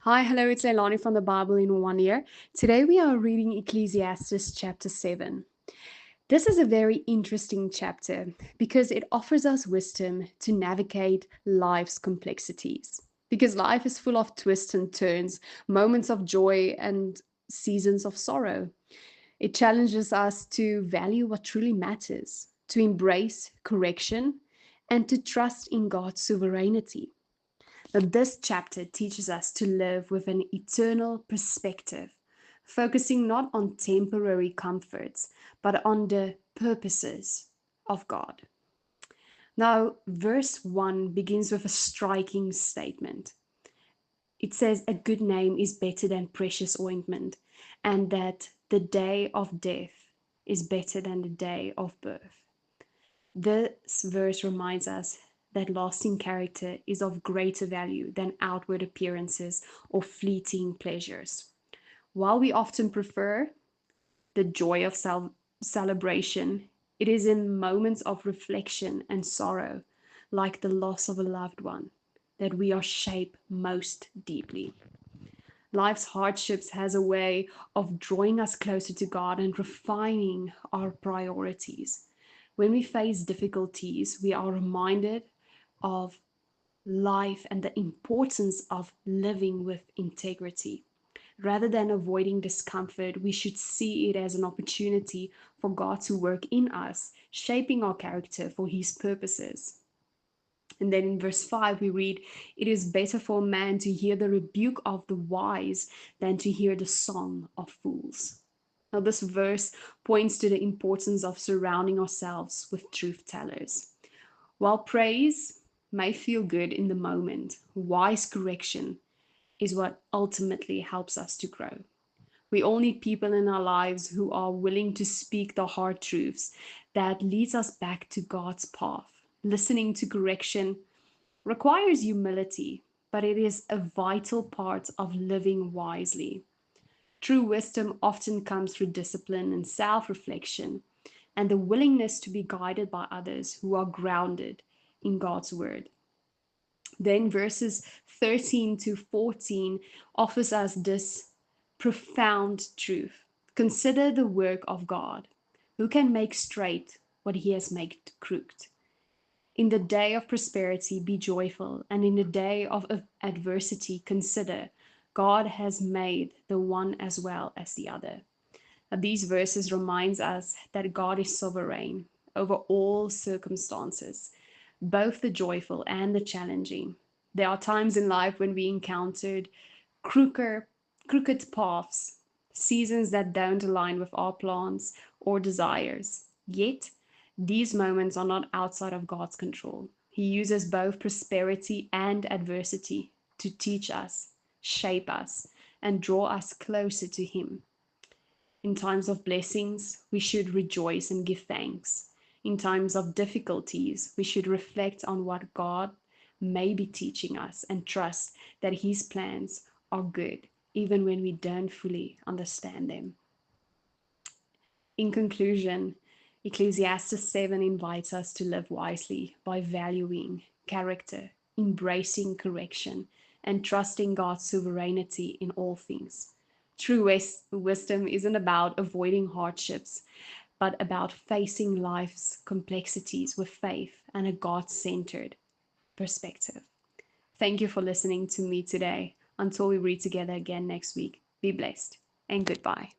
Hi, hello, it's Leilani from the Bible in 1 Year. Today we are reading Ecclesiastes chapter 7. This is a very interesting chapter because it offers us wisdom to navigate life's complexities. Because life is full of twists and turns, moments of joy and seasons of sorrow. It challenges us to value what truly matters, to embrace correction, and to trust in God's sovereignty. Now, this chapter teaches us to live with an eternal perspective, focusing not on temporary comforts, but on the purposes of God. Now, verse 1 begins with a striking statement. It says, "A good name is better than precious ointment, and that the day of death is better than the day of birth." This verse reminds us that lasting character is of greater value than outward appearances or fleeting pleasures. While we often prefer the joy of celebration, it is in moments of reflection and sorrow, like the loss of a loved one, that we are shaped most deeply. Life's hardships has a way of drawing us closer to God and refining our priorities. When we face difficulties, we are reminded of life and the importance of living with integrity. Rather than avoiding discomfort, we should see it as an opportunity for God to work in us, shaping our character for His purposes. And then in verse 5, we read, "It is better for a man to hear the rebuke of the wise than to hear the song of fools." Now, this verse points to the importance of surrounding ourselves with truth tellers. While praise may feel good in the moment, wise correction is what ultimately helps us to grow. We all need people in our lives who are willing to speak the hard truths that leads us back to God's path. Listening to correction requires humility, but it is a vital part of living wisely. True wisdom often comes through discipline and self reflection, and the willingness to be guided by others who are grounded in God's word. Then verses 13 to 14 offers us this profound truth. Consider the work of God, who can make straight what he has made crooked. In the day of prosperity, be joyful, and in the day of adversity, consider God has made the one as well as the other. Now, these verses reminds us that God is sovereign over all circumstances, both the joyful and the challenging. There are times in life when we encountered crooked, crooked paths, seasons that don't align with our plans or desires. Yet, these moments are not outside of God's control. He uses both prosperity and adversity to teach us, shape us, and draw us closer to Him. In times of blessings, we should rejoice and give thanks. In times of difficulties, we should reflect on what God may be teaching us and trust that His plans are good, even when we don't fully understand them. In conclusion, Ecclesiastes 7 invites us to live wisely by valuing character, embracing correction, and trusting God's sovereignty in all things. True wisdom isn't about avoiding hardships, but about facing life's complexities with faith and a God centered perspective. Thank you for listening to me today. Until we read together again next week, be blessed and goodbye.